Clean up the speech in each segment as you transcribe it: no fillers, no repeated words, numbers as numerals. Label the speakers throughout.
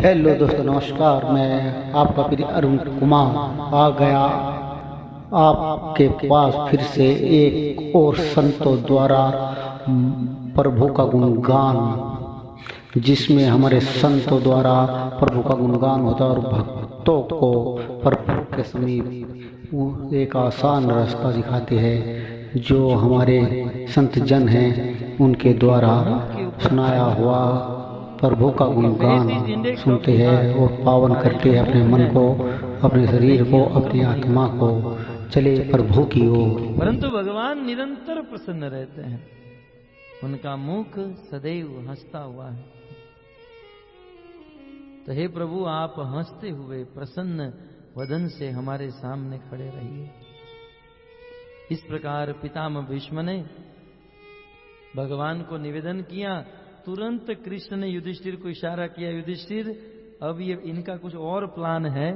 Speaker 1: Hello दोस्तों, नमस्कार। मैं आपका प्रिय अरुण कुमार आ गया आपके पास फिर से एक और संतों द्वारा प्रभु का गुणगान, जिसमें हमारे संतों द्वारा प्रभु का गुणगान होता है और भक्तों को प्रभु के समीप एक आसान रास्ता दिखाते हैं, जो हमारे संत जन हैं उनके द्वारा सुनाया हुआ प्रभु का गुणगान सुनते हैं और पावन करते हैं अपने मन को, अपने शरीर को, अपनी आत्मा को। चले प्रभु की ओर।
Speaker 2: परंतु भगवान निरंतर प्रसन्न रहते हैं, उनका मुख सदैव हंसता हुआ है। तो हे प्रभु, आप हंसते हुए प्रसन्न वदन से हमारे सामने खड़े रहिए। इस प्रकार पितामह भीष्म ने भगवान को निवेदन किया। तुरंत कृष्ण ने युधिष्ठिर को इशारा किया, युधिष्ठिर अब ये इनका कुछ और प्लान है,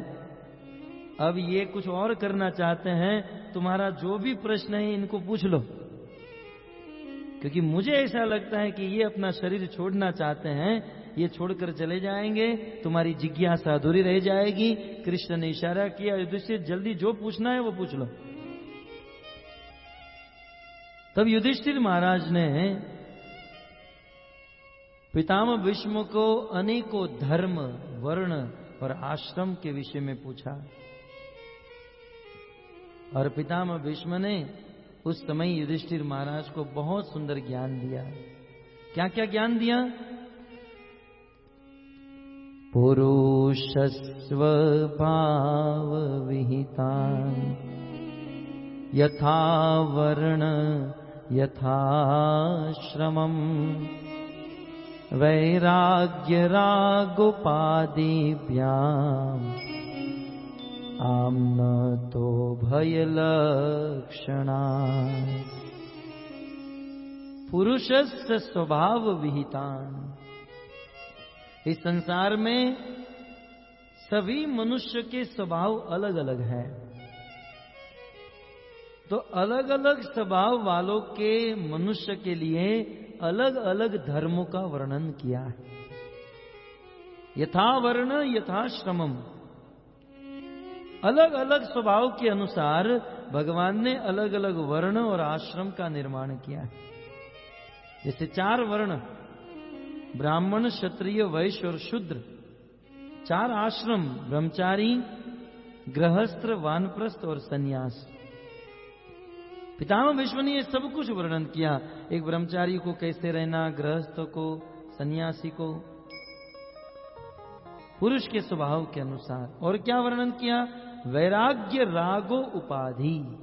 Speaker 2: अब ये कुछ और करना चाहते हैं, तुम्हारा जो भी प्रश्न है इनको पूछ लो, क्योंकि मुझे ऐसा लगता है कि ये अपना शरीर छोड़ना चाहते हैं, ये छोड़कर चले जाएंगे, तुम्हारी जिज्ञासा अधूरी रह जाएगी। कृष्ण ने इशारा किया, युधिष्ठिर जल्दी जो पूछना है वो पूछ लो। तब युधिष्ठिर महाराज ने पितामह भीष्म को अनेकों धर्म, वर्ण और आश्रम के विषय में पूछा, और पितामह भीष्म ने उस समय युधिष्ठिर महाराज को बहुत सुंदर ज्ञान दिया। क्या क्या ज्ञान दिया? पुरुषस्व भाव विहिता यथा वर्ण यथा श्रमम् वैराग्य रागोपादिभ्याम् आम्नतो भयलक्षणा। पुरुषस्य स्वभाव विहितान्। इस संसार में सभी मनुष्य के स्वभाव अलग अलग हैं, तो अलग अलग स्वभाव वालों के मनुष्य के लिए अलग अलग धर्मों का वर्णन किया है। यथा वर्ण यथा श्रमम। अलग अलग स्वभाव के अनुसार भगवान ने अलग अलग वर्ण और आश्रम का निर्माण किया है। जैसे 4 वर्ण, ब्राह्मण, क्षत्रिय, वैश्य और शूद्र। 4 आश्रम, ब्रह्मचारी, गृहस्थ, वानप्रस्थ और सन्यास। पितामह भीष्म ने ये सब कुछ वर्णन किया। एक ब्रह्मचारी को कैसे रहना, गृहस्थ को, सन्यासी को, पुरुष के स्वभाव के अनुसार। और क्या वर्णन किया? वैराग्य रागो उपाधि।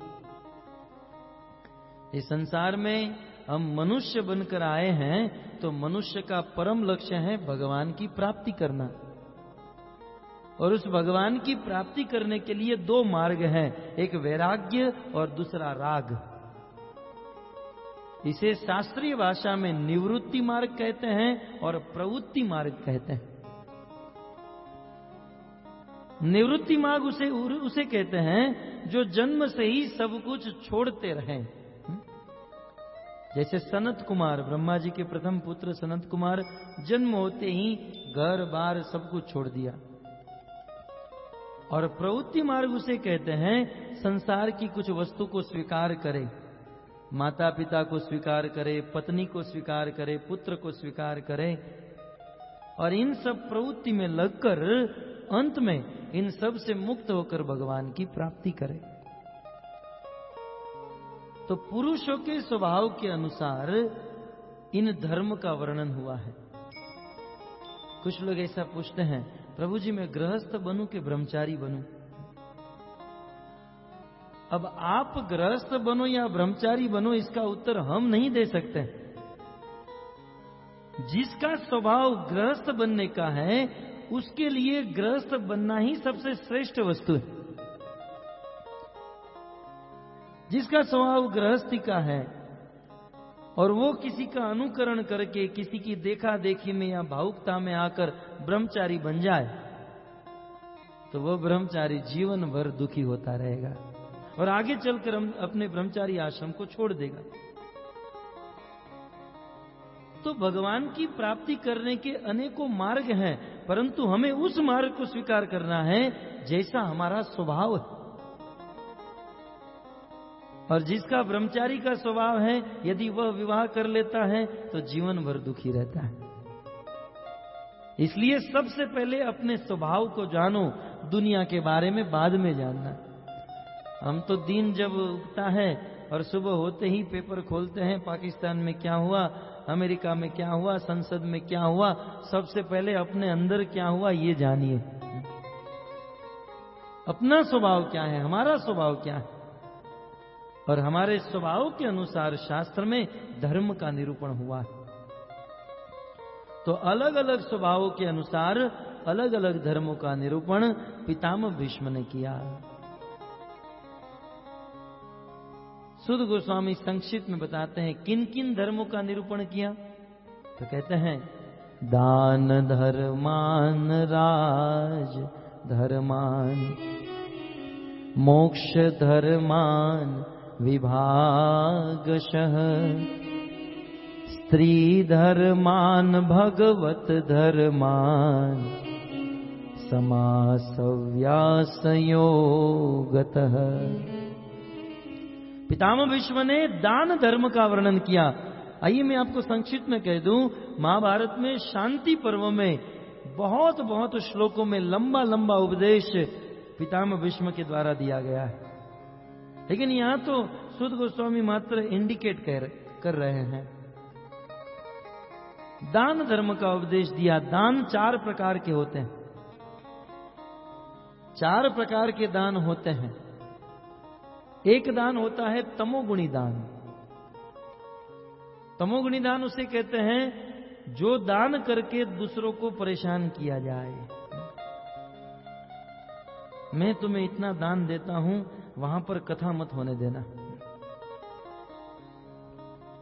Speaker 2: इस संसार में हम मनुष्य बनकर आए हैं, तो मनुष्य का परम लक्ष्य है भगवान की प्राप्ति करना, और उस भगवान की प्राप्ति करने के लिए 2 मार्ग हैं, एक वैराग्य और दूसरा राग। इसे शास्त्रीय भाषा में निवृत्ति मार्ग कहते हैं और प्रवृत्ति मार्ग कहते हैं। निवृत्ति मार्ग उसे कहते हैं जो जन्म से ही सब कुछ छोड़ते रहें। जैसे सनत कुमार, ब्रह्मा जी के प्रथम पुत्र सनत कुमार, जन्म होते ही घर बार सब कुछ छोड़ दिया। और प्रवृत्ति मार्ग उसे कहते हैं संसार की कुछ वस्तु को स्वीकार करे, माता पिता को स्वीकार करे, पत्नी को स्वीकार करे, पुत्र को स्वीकार करे, और इन सब प्रवृत्ति में लगकर अंत में इन सब से मुक्त होकर भगवान की प्राप्ति करे। तो पुरुषों के स्वभाव के अनुसार इन धर्म का वर्णन हुआ है। कुछ लोग ऐसा पूछते हैं, प्रभु जी मैं गृहस्थ बनूं कि ब्रह्मचारी बनूं? अब आप गृहस्थ बनो या ब्रह्मचारी बनो, इसका उत्तर हम नहीं दे सकते। जिसका स्वभाव गृहस्थ बनने का है, उसके लिए गृहस्थ बनना ही सबसे श्रेष्ठ वस्तु है। जिसका स्वभाव गृहस्थी का है और वो किसी का अनुकरण करके, किसी की देखा देखी में या भावुकता में आकर ब्रह्मचारी बन जाए, तो वह ब्रह्मचारी जीवन भर दुखी होता रहेगा और आगे चलकर अपने ब्रह्मचारी आश्रम को छोड़ देगा। तो भगवान की प्राप्ति करने के अनेकों मार्ग हैं, परंतु हमें उस मार्ग को स्वीकार करना है जैसा हमारा स्वभाव है। और जिसका ब्रह्मचारी का स्वभाव है, यदि वह विवाह कर लेता है तो जीवन भर दुखी रहता है। इसलिए सबसे पहले अपने स्वभाव को जानो, दुनिया के बारे में बाद में जानना। हम तो दिन जब उगता है और सुबह होते ही पेपर खोलते हैं, पाकिस्तान में क्या हुआ, अमेरिका में क्या हुआ, संसद में क्या हुआ, सबसे पहले अपने अंदर क्या हुआ ये जानिए। अपना स्वभाव क्या है, हमारा स्वभाव क्या है, और हमारे स्वभाव के अनुसार शास्त्र में धर्म का निरूपण हुआ है। तो अलग अलग स्वभावों के अनुसार अलग अलग धर्मों का निरूपण पितामह भीष्म ने किया। सुध गोस्वामी संक्षिप्त में बताते हैं किन किन धर्मों का निरूपण किया। तो कहते हैं दान धर्मान राज धर्मान मोक्ष धर्मान विभागशः स्त्री धर्मान भगवत धर्मान समासव्यासयोगतः। पितामह भीष्म ने दान धर्म का वर्णन किया। आइए मैं आपको संक्षिप्त में कह दूं, महाभारत में शांति पर्व में बहुत बहुत श्लोकों में लंबा लंबा उपदेश पितामह भीष्म के द्वारा दिया गया है, लेकिन यहां तो सुध गोस्वामी मात्र इंडिकेट कर रहे हैं। दान धर्म का उपदेश दिया। दान 4 प्रकार के होते हैं, 4 प्रकार के दान होते हैं। एक दान होता है तमोगुणी दान। तमोगुणी दान उसे कहते हैं जो दान करके दूसरों को परेशान किया जाए। मैं तुम्हें इतना दान देता हूं, वहां पर कथा मत होने देना,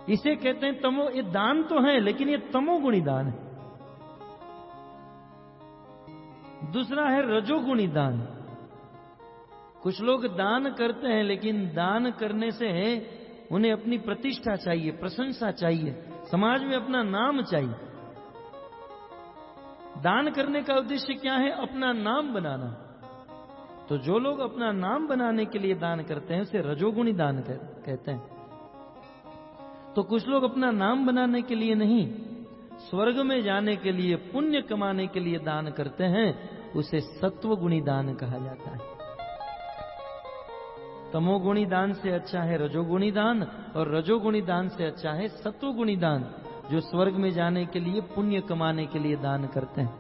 Speaker 2: इसे कहते हैं तमो। ये दान तो है लेकिन ये तमोगुणी दान है। दूसरा है रजोगुणी दान। कुछ लोग दान करते हैं लेकिन दान करने से उन्हें अपनी प्रतिष्ठा चाहिए, प्रशंसा चाहिए, समाज में अपना नाम चाहिए। दान करने का उद्देश्य क्या है? अपना नाम बनाना। तो जो लोग अपना नाम बनाने के लिए दान करते हैं उसे रजोगुणी दान कहते हैं। तो कुछ लोग अपना नाम बनाने के लिए नहीं, स्वर्ग में जाने के लिए, पुण्य कमाने के लिए दान करते हैं, उसे सत्वगुणी दान कहा जाता है। तमोगुणी दान से अच्छा है रजोगुणी दान, और रजोगुणी दान से अच्छा है सत्वगुणी दान, जो स्वर्ग में जाने के लिए, पुण्य कमाने के लिए दान करते हैं।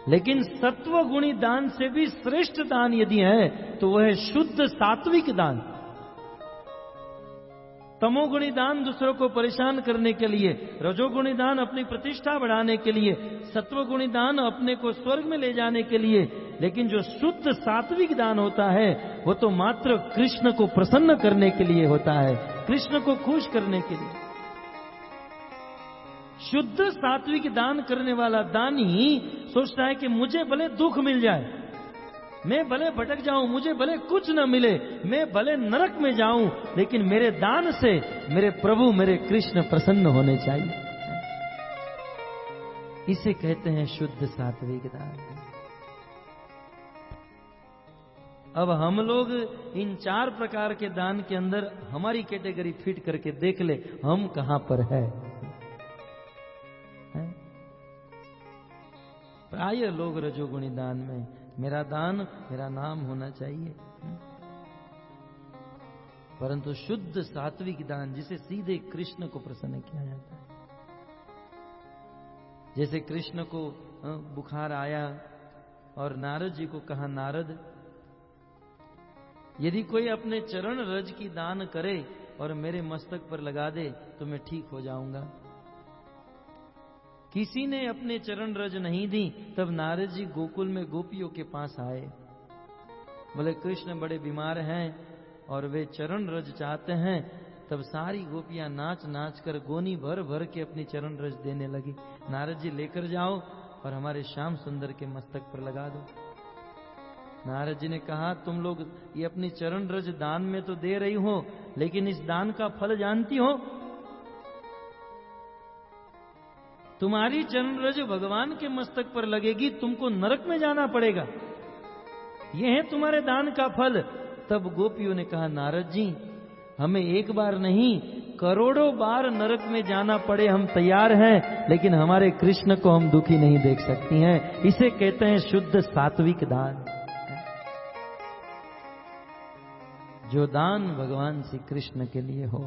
Speaker 2: लेकिन सत्वगुणी दान से भी श्रेष्ठ दान यदि है तो वह है शुद्ध सात्विक दान। तमोगुणी दान दूसरों को परेशान करने के लिए, रजोगुणी दान अपनी प्रतिष्ठा बढ़ाने के लिए, सत्वगुणी दान अपने को स्वर्ग में ले जाने के लिए। लेकिन जो शुद्ध सात्विक दान होता है वो तो मात्र कृष्ण को प्रसन्न करने के लिए होता है, कृष्ण को खुश करने के लिए। शुद्ध सात्विक दान करने वाला दानी सोचता है कि मुझे भले दुख मिल जाए, मैं भले भटक जाऊं, मुझे भले कुछ न मिले, मैं भले नरक में जाऊं, लेकिन मेरे दान से मेरे प्रभु, मेरे कृष्ण प्रसन्न होने चाहिए। इसे कहते हैं शुद्ध सात्विक दान। अब हम लोग इन 4 प्रकार के दान के अंदर हमारी कैटेगरी फिट करके देख ले, हम कहां पर है। प्राय लोग रजोगुणी दान में, मेरा दान मेरा नाम होना चाहिए। परंतु शुद्ध सात्विक दान जिसे सीधे कृष्ण को प्रसन्न किया जाता है। जैसे कृष्ण को बुखार आया और नारद जी को कहा, नारद यदि कोई अपने चरण रज की दान करे और मेरे मस्तक पर लगा दे तो मैं ठीक हो जाऊंगा। किसी ने अपने चरण रज नहीं दी, तब नारद जी गोकुल में गोपियों के पास आए। बोले कृष्ण बड़े बीमार हैं और वे चरण रज चाहते हैं। तब सारी गोपियां नाच नाच कर गोनी भर भर के अपनी चरण रज देने लगी। नारद जी लेकर जाओ और हमारे श्याम सुंदर के मस्तक पर लगा दो। नारद जी ने कहा, तुम लोग ये अपनी चरण रज दान में तो दे रही हो, लेकिन इस दान का फल जानती हो? तुम्हारी चरण रज भगवान के मस्तक पर लगेगी, तुमको नरक में जाना पड़ेगा, यह है तुम्हारे दान का फल। तब गोपियों ने कहा, नारद जी हमें एक बार नहीं करोड़ों बार नरक में जाना पड़े हम तैयार हैं, लेकिन हमारे कृष्ण को हम दुखी नहीं देख सकती हैं। इसे कहते हैं शुद्ध सात्विक दान, जो दान भगवान श्री कृष्ण के लिए हो।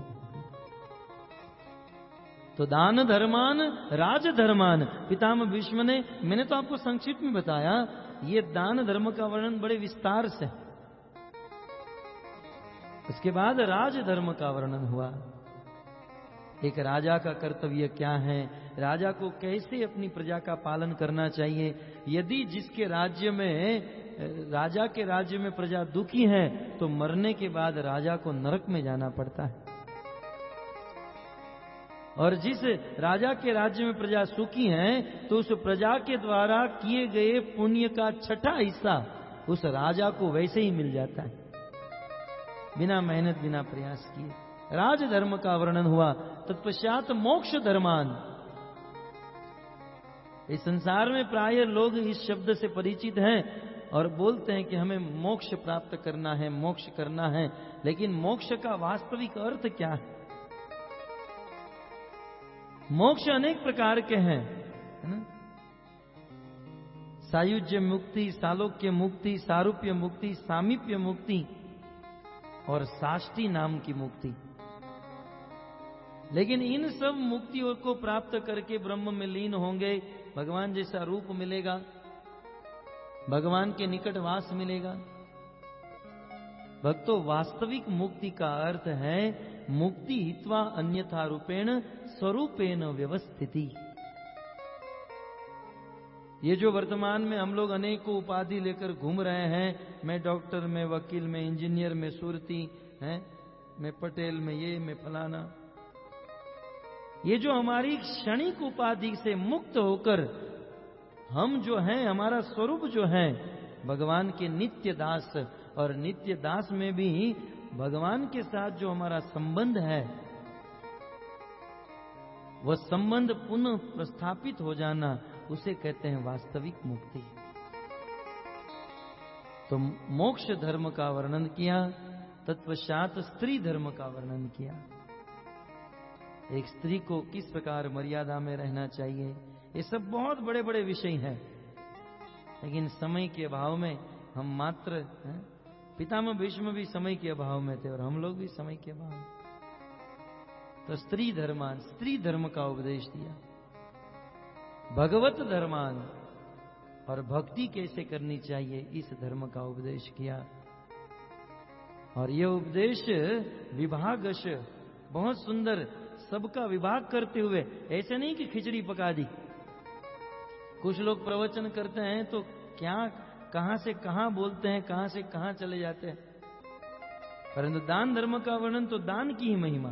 Speaker 2: तो दान धर्मान राज धर्मान, पितामह भीष्म ने, मैंने तो आपको संक्षिप्त में बताया, ये दान धर्म का वर्णन बड़े विस्तार से। उसके बाद राज धर्म का वर्णन हुआ। एक राजा का कर्तव्य क्या है, राजा को कैसे अपनी प्रजा का पालन करना चाहिए। यदि जिसके राज्य में, राजा के राज्य में प्रजा दुखी है, तो मरने के बाद राजा को नरक में जाना पड़ता है। और जिस राजा के राज्य में प्रजा सुखी है, तो उस प्रजा के द्वारा किए गए पुण्य का छठा हिस्सा उस राजा को वैसे ही मिल जाता है, बिना मेहनत बिना प्रयास किए। राज धर्म का वर्णन हुआ। तत्पश्चात मोक्ष धर्मान। इस संसार में प्राय लोग इस शब्द से परिचित हैं और बोलते हैं कि हमें मोक्ष प्राप्त करना है, मोक्ष करना है, लेकिन मोक्ष का वास्तविक अर्थ क्या है? मोक्ष अनेक प्रकार के हैं, है ना? सायुज्य मुक्ति, सालोक्य मुक्ति, सारूप्य मुक्ति, सामीप्य मुक्ति और साष्टी नाम की मुक्ति। लेकिन इन सब मुक्तियों को प्राप्त करके ब्रह्म में लीन होंगे, भगवान जैसा रूप मिलेगा, भगवान के निकट वास मिलेगा। भक्तों, वास्तविक मुक्ति का अर्थ है मुक्ति हित्वा अन्यथा रूपेण स्वरूपेण व्यवस्थिति। ये जो वर्तमान में हम लोग अनेकों उपाधि लेकर घूम रहे हैं, मैं डॉक्टर, मैं वकील, मैं इंजीनियर, मैं सुरती, हैं, मैं पटेल, मैं ये, मैं फलाना, ये जो हमारी क्षणिक उपाधि से मुक्त होकर हम जो हैं, हमारा स्वरूप जो है भगवान के नित्य दास, और नित्य दास में भी भगवान के साथ जो हमारा संबंध है, वह संबंध पुनः प्रस्थापित हो जाना, उसे कहते हैं वास्तविक मुक्ति। तो मोक्ष धर्म का वर्णन किया, तत्पश्चात स्त्री धर्म का वर्णन किया। एक स्त्री को किस प्रकार मर्यादा में रहना चाहिए, ये सब बहुत बड़े बड़े विषय हैं, लेकिन समय के अभाव में हम मात्र, पितामह भीष्म भी समय के अभाव में थे और हम लोग भी समय के अभाव में। तो स्त्री धर्मान, स्त्री धर्म का उपदेश दिया। भगवत धर्मान, और भक्ति कैसे करनी चाहिए, इस धर्म का उपदेश किया। और यह उपदेश विभागश, बहुत सुंदर, सबका विभाग करते हुए, ऐसे नहीं कि खिचड़ी पका दी। कुछ लोग प्रवचन करते हैं तो क्या कहां से कहां बोलते हैं, कहां से कहां चले जाते हैं। परंतु दान धर्म का वर्णन तो दान की ही महिमा,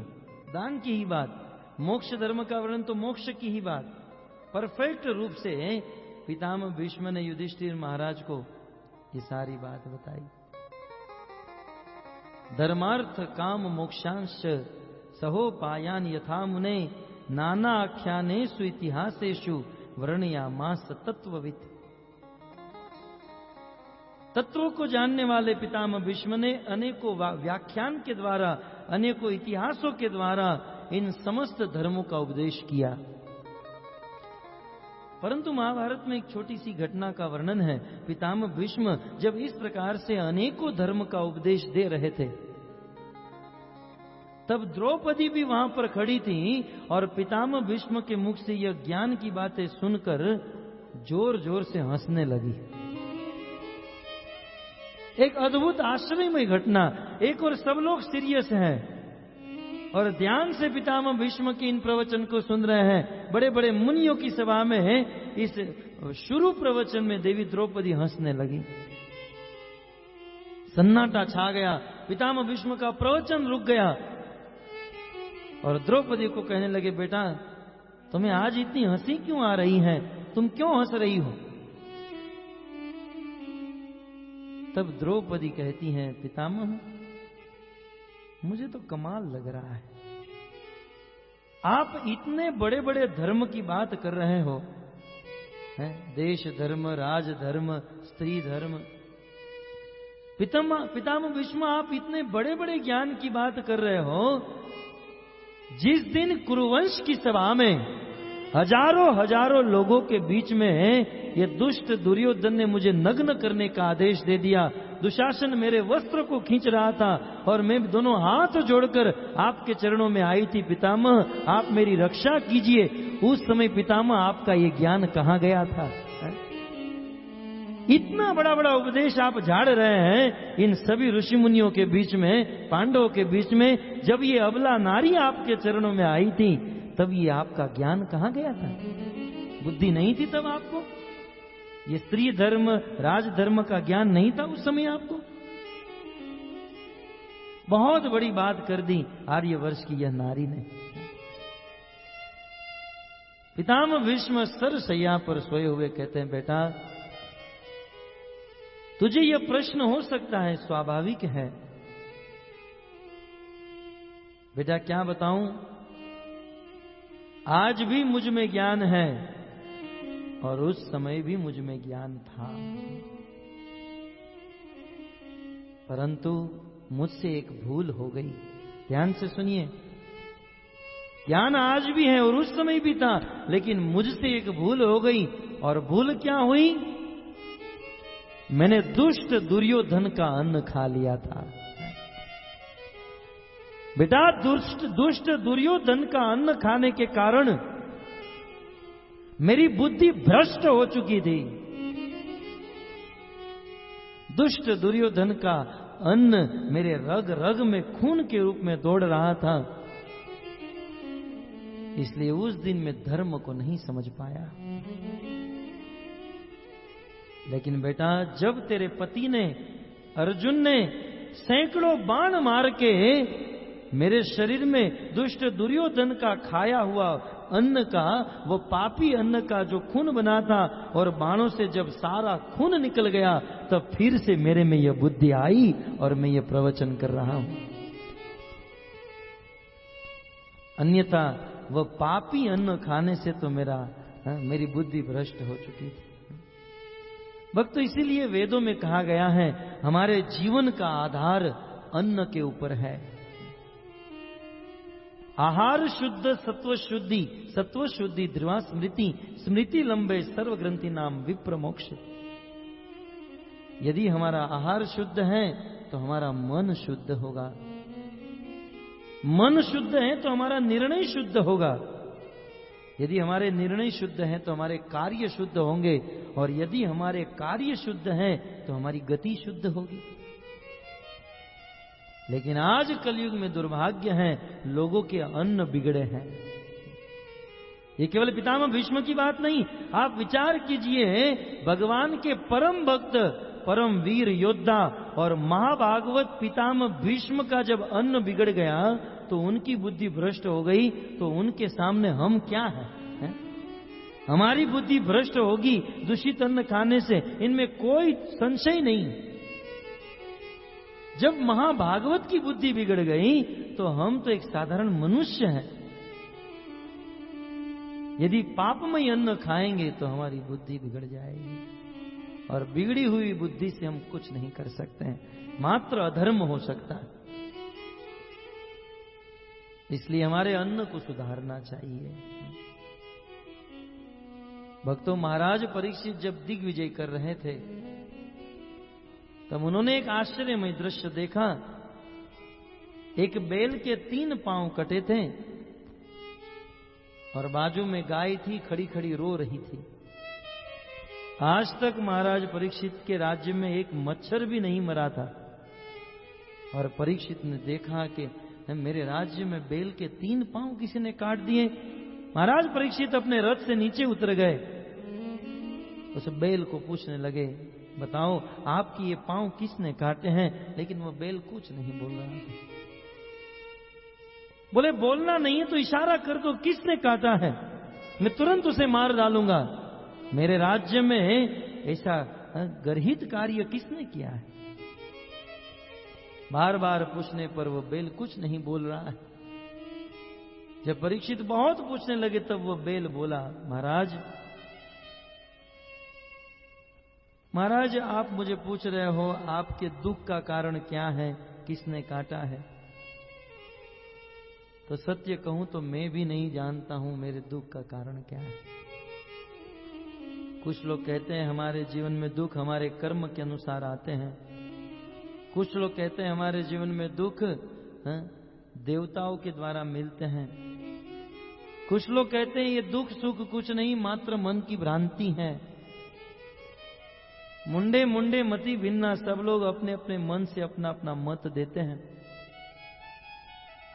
Speaker 2: दान की ही बात। मोक्ष धर्म का वर्णन तो मोक्ष की ही बात। परफेक्ट रूप से पितामह भीष्म ने युधिष्ठिर महाराज को ये सारी बात बताई। धर्मार्थ काम मोक्षांश सहोपायान यथा मुने नाना आख्यानेषु इतिहासेषु वर्णयामास तत्ववित्। तत्वों को जानने वाले पितामह भीष्म ने अनेकों व्याख्यान के द्वारा, अनेकों इतिहासों के द्वारा इन समस्त धर्मों का उपदेश किया। परंतु महाभारत में एक छोटी सी घटना का वर्णन है। पितामह भीष्म जब इस प्रकार से अनेकों धर्म का उपदेश दे रहे थे, तब द्रौपदी भी वहां पर खड़ी थी और पितामह भीष्म के मुख से यह ज्ञान की बातें सुनकर जोर जोर से हंसने लगी। एक अद्भुत आश्चर्यमय घटना। एक और सब लोग सीरियस हैं और ध्यान से पितामह भीष्म के इन प्रवचन को सुन रहे हैं। बड़े बड़े मुनियों की सभा में है, इस शुरू प्रवचन में देवी द्रौपदी हंसने लगी। सन्नाटा छा गया, पितामह भीष्म का प्रवचन रुक गया और द्रौपदी को कहने लगे, बेटा तुम्हें आज इतनी हंसी क्यों आ रही है, तुम क्यों हंस रही हो? तब द्रौपदी कहती हैं, पितामह मुझे तो कमाल लग रहा है। आप इतने बड़े बड़े धर्म की बात कर रहे हो, हैं? देश धर्म, राज धर्म, स्त्री धर्म। पितामह भीष्म, आप इतने बड़े बड़े ज्ञान की बात कर रहे हो। जिस दिन कुरुवंश की सभा में हजारों लोगों के बीच में ये दुष्ट दुर्योधन ने मुझे नग्न करने का आदेश दे दिया, दुशासन मेरे वस्त्र को खींच रहा था और मैं दोनों हाथ जोड़कर आपके चरणों में आई थी, पितामह आप मेरी रक्षा कीजिए। उस समय पितामह आपका ये ज्ञान कहाँ गया था? इतना बड़ा बड़ा उपदेश आप झाड़ रहे हैं इन सभी ऋषि मुनियों के बीच में, पांडवों के बीच में। जब ये अबला नारी आपके चरणों में आई थी तब ये आपका ज्ञान कहाँ गया था? बुद्धि नहीं थी तब आपको? ये स्त्री धर्म, राजधर्म का ज्ञान नहीं था उस समय आपको? बहुत बड़ी बात कर दी आर्यवर्ष की यह नारी ने। पितामह भीष्म सरसैया पर सोए हुए कहते हैं, बेटा तुझे यह प्रश्न हो सकता है, स्वाभाविक है। बेटा क्या बताऊं, आज भी मुझ में ज्ञान है और उस समय भी मुझ में ज्ञान था, परंतु मुझसे एक भूल हो गई। ध्यान से सुनिए, ज्ञान आज भी है और उस समय भी था, लेकिन मुझसे एक भूल हो गई। और भूल क्या हुई? मैंने दुष्ट दुर्योधन का अन्न खा लिया था। बेटा दुष्ट दुर्योधन का अन्न खाने के कारण मेरी बुद्धि भ्रष्ट हो चुकी थी। दुष्ट दुर्योधन का अन्न मेरे रग रग में खून के रूप में दौड़ रहा था, इसलिए उस दिन मैं धर्म को नहीं समझ पाया। लेकिन बेटा जब तेरे पति ने, अर्जुन ने सैकड़ों बाण मार के मेरे शरीर में दुष्ट दुर्योधन का खाया हुआ अन्न का, वो पापी अन्न का जो खून बना था, और बाणों से जब सारा खून निकल गया तब फिर से मेरे में यह बुद्धि आई और मैं ये प्रवचन कर रहा हूं। अन्यथा वह पापी अन्न खाने से तो मेरी बुद्धि भ्रष्ट हो चुकी थी। भक्त, इसीलिए वेदों में कहा गया है हमारे जीवन का आधार अन्न के ऊपर है। आहार शुद्ध सत्व शुद्धि ध्रुवा स्मृति लंबे सर्व ग्रंथि नाम विप्र मोक्ष। यदि हमारा आहार शुद्ध है तो हमारा मन शुद्ध होगा, मन शुद्ध है तो हमारा निर्णय शुद्ध होगा, यदि हमारे निर्णय शुद्ध हैं तो हमारे कार्य शुद्ध होंगे, और यदि हमारे कार्य शुद्ध हैं तो हमारी गति शुद्ध होगी। लेकिन आज कलयुग में दुर्भाग्य है, लोगों के अन्न बिगड़े हैं। ये केवल पितामह भीष्म की बात नहीं, आप विचार कीजिए, भगवान के परम भक्त, परम वीर योद्धा और महाभागवत पितामह भीष्म का जब अन्न बिगड़ गया तो उनकी बुद्धि भ्रष्ट हो गई, तो उनके सामने हम क्या हैं? हमारी बुद्धि भ्रष्ट होगी दूषित अन्न खाने से, इनमें कोई संशय नहीं। जब महाभागवत की बुद्धि बिगड़ गई तो हम तो एक साधारण मनुष्य हैं। यदि पापमय अन्न खाएंगे तो हमारी बुद्धि बिगड़ जाएगी, और बिगड़ी हुई बुद्धि से हम कुछ नहीं कर सकते हैं, मात्र अधर्म हो सकता है। इसलिए हमारे अन्न को सुधारना चाहिए। भक्तों, महाराज परीक्षित जब दिग्विजय कर रहे थे तब उन्होंने एक आश्चर्यमय दृश्य देखा। एक बैल के 3 पांव कटे थे और बाजू में गाय थी, खड़ी खड़ी रो रही थी। आज तक महाराज परीक्षित के राज्य में एक मच्छर भी नहीं मरा था, और परीक्षित ने देखा कि मेरे राज्य में बैल के 3 पांव किसी ने काट दिए। महाराज परीक्षित अपने रथ से नीचे उतर गए, उस बैल को पूछने लगे, बताओ आपकी ये पांव किसने काटे हैं? लेकिन वो बैल कुछ नहीं बोल रहा था। बोले बोलना नहीं है तो इशारा कर दो, किसने काटा है, मैं तुरंत उसे मार डालूंगा। मेरे राज्य में ऐसा गर्हित कार्य किसने किया है? बार बार पूछने पर वो बैल कुछ नहीं बोल रहा है। जब परीक्षित बहुत पूछने लगे तब वो बेल बोला, महाराज आप मुझे पूछ रहे हो आपके दुख का कारण क्या है, किसने काटा है? तो सत्य कहूं तो मैं भी नहीं जानता हूं मेरे दुख का कारण क्या है। कुछ लोग कहते हैं हमारे जीवन में दुख हमारे कर्म के अनुसार आते हैं। कुछ लोग कहते हैं हमारे जीवन में दुख देवताओं के द्वारा मिलते हैं। कुछ लोग कहते हैं ये दुख सुख कुछ नहीं, मात्र मन की भ्रांति है। मुंडे मुंडे मति भिन्ना, सब लोग अपने अपने मन से अपना अपना मत देते हैं।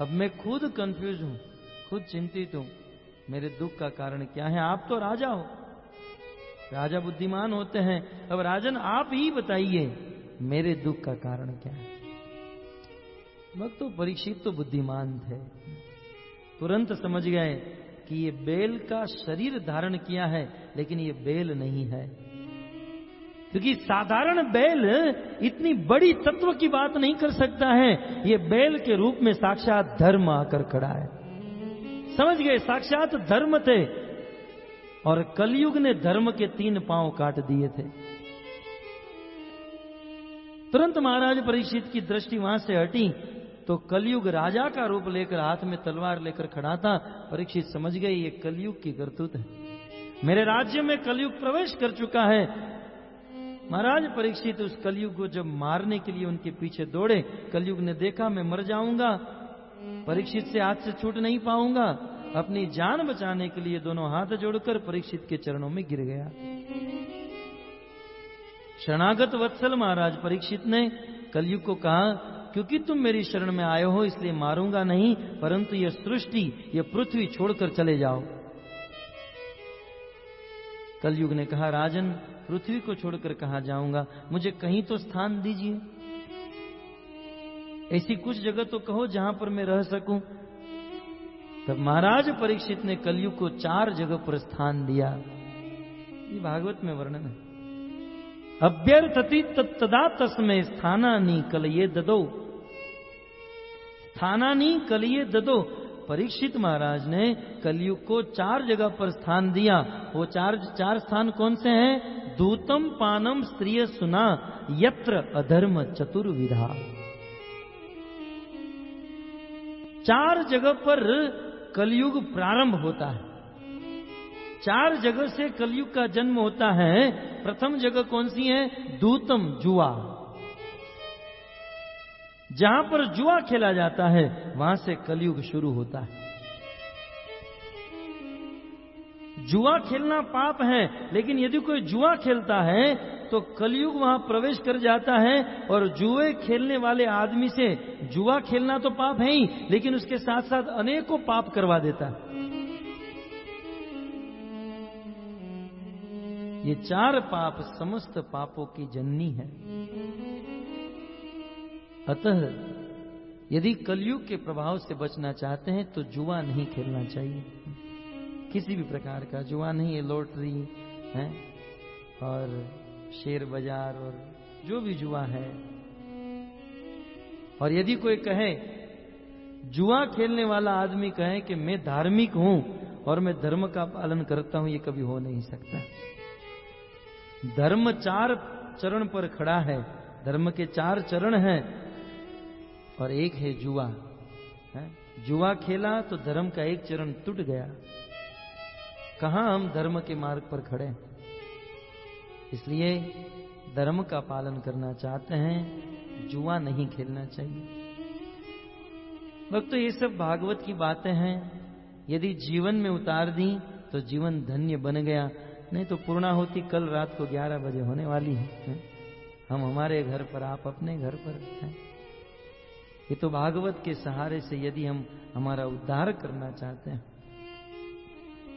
Speaker 2: अब मैं खुद कंफ्यूज हूं, खुद चिंतित हूं, मेरे दुख का कारण क्या है? आप तो राजा हो, राजा बुद्धिमान होते हैं। अब राजन आप ही बताइए मेरे दुख का कारण क्या है? वक्त तो परीक्षित तो बुद्धिमान थे, तुरंत समझ गए कि ये बेल का शरीर धारण किया है, लेकिन ये बेल नहीं है। क्योंकि साधारण बैल इतनी बड़ी तत्व की बात नहीं कर सकता है। ये बैल के रूप में साक्षात धर्म आकर खड़ा है। समझ गए, साक्षात धर्म थे। और कलयुग ने धर्म के 3 पांव काट दिए थे। तुरंत महाराज परीक्षित की दृष्टि वहां से हटी तो कलयुग राजा का रूप लेकर हाथ में तलवार लेकर खड़ा था। परीक्षित समझ गए ये कलयुग की करतूत है, मेरे राज्य में कलयुग प्रवेश कर चुका है। महाराज परीक्षित उस कलयुग को जब मारने के लिए उनके पीछे दौड़े, कलयुग ने देखा मैं मर जाऊंगा, परीक्षित से हाथ से छूट नहीं पाऊंगा। अपनी जान बचाने के लिए दोनों हाथ जोड़कर परीक्षित के चरणों में गिर गया। शरणागत वत्सल महाराज परीक्षित ने कलयुग को कहा, क्योंकि तुम मेरी शरण में आए हो इसलिए मारूंगा नहीं, परंतु यह सृष्टि, यह पृथ्वी छोड़कर चले जाओ। कलयुग ने कहा, राजन पृथ्वी को छोड़कर कहां जाऊंगा, मुझे कहीं तो स्थान दीजिए, ऐसी कुछ जगह तो कहो जहां पर मैं रह सकूं। तब महाराज परीक्षित ने कलयुग को 4 जगह पर स्थान दिया। ये भागवत में वर्णन है। अभ्यर्थति तदा तस्मै स्थानानि कलये ददो, स्थानानि कलये ददो। परीक्षित महाराज ने कलयुग को 4 जगह पर स्थान दिया। वो चार स्थान कौन से हैं? दूतम पानम स्त्रिय सुना यत्र अधर्म चतुर्विधा। 4 जगह पर कलयुग प्रारंभ होता है। 4 जगह से कलयुग का जन्म होता है। प्रथम जगह कौन सी है? दूतम, जुआ। जहां पर जुआ खेला जाता है वहां से कलयुग शुरू होता है। जुआ खेलना पाप है, लेकिन यदि कोई जुआ खेलता है तो कलयुग वहां प्रवेश कर जाता है। और जुए खेलने वाले आदमी से जुआ खेलना तो पाप है ही, लेकिन उसके साथ साथ अनेकों पाप करवा देता है। ये 4 पाप समस्त पापों की जननी है। अतः यदि कलयुग के प्रभाव से बचना चाहते हैं तो जुआ नहीं खेलना चाहिए, किसी भी प्रकार का जुआ नहीं। ये लॉटरी है और शेयर बाजार और जो भी जुआ है। और यदि कोई कहे, जुआ खेलने वाला आदमी कहे कि मैं धार्मिक हूं और मैं धर्म का पालन करता हूं, ये कभी हो नहीं सकता। धर्म 4 चरण पर खड़ा है, धर्म के 4 चरण हैं और एक है जुआ। जुआ खेला तो धर्म का एक चरण टूट गया। कहां हम धर्म के मार्ग पर खड़े? इसलिए धर्म का पालन करना चाहते हैं, जुआ नहीं खेलना चाहिए। भक्तों, ये सब भागवत की बातें हैं। यदि जीवन में उतार दी तो जीवन धन्य बन गया, नहीं तो पूर्णाहुति कल रात को 11 बजे होने वाली है। हम हमारे घर पर, आप अपने घर पर हैं। ये तो भागवत के सहारे से यदि हम हमारा उद्धार करना चाहते हैं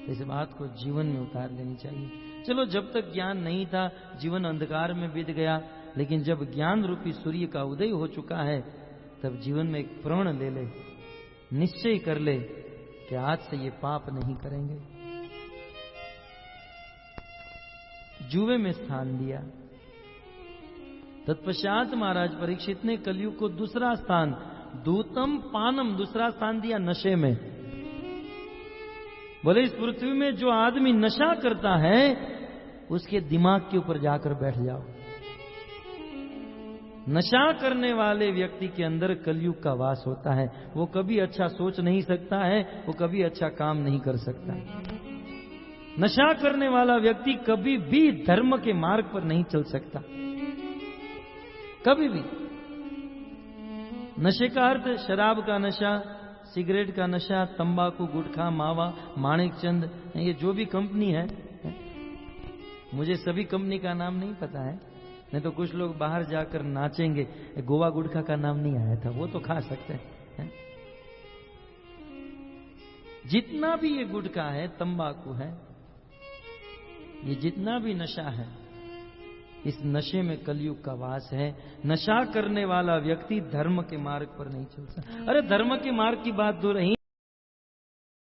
Speaker 2: तो इस बात को जीवन में उतार लेनी चाहिए। चलो, जब तक ज्ञान नहीं था जीवन अंधकार में बीत गया, लेकिन जब ज्ञान रूपी सूर्य का उदय हो चुका है तब जीवन में एक प्रण ले ले, निश्चय कर ले कि आज से ये पाप नहीं करेंगे। जुए में स्थान दिया। तत्पश्चात महाराज परीक्षित ने कलयुग को दूसरा स्थान, दूतम पानम, दूसरा स्थान दिया नशे में। बोले इस पृथ्वी में जो आदमी नशा करता है उसके दिमाग के ऊपर जाकर बैठ जाओ। नशा करने वाले व्यक्ति के अंदर कलयुग का वास होता है। वो कभी अच्छा सोच नहीं सकता है, वो कभी अच्छा काम नहीं कर सकता है। नशा करने वाला व्यक्ति कभी भी धर्म के मार्ग पर नहीं चल सकता, कभी भी। नशे का अर्थ शराब का नशा, सिगरेट का नशा, तंबाकू, गुटखा, मावा, माणिक चंद, ये जो भी कंपनी है, मुझे सभी कंपनी का नाम नहीं पता है, नहीं तो कुछ लोग बाहर जाकर नाचेंगे गोवा गुटखा का नाम नहीं आया था, वो तो खा सकते हैं। जितना भी ये गुटखा है, तंबाकू है, ये जितना भी नशा है, इस नशे में कलयुग का वास है। नशा करने वाला व्यक्ति धर्म के मार्ग पर नहीं चल सकता। अरे धर्म के मार्ग की बात दूर रही,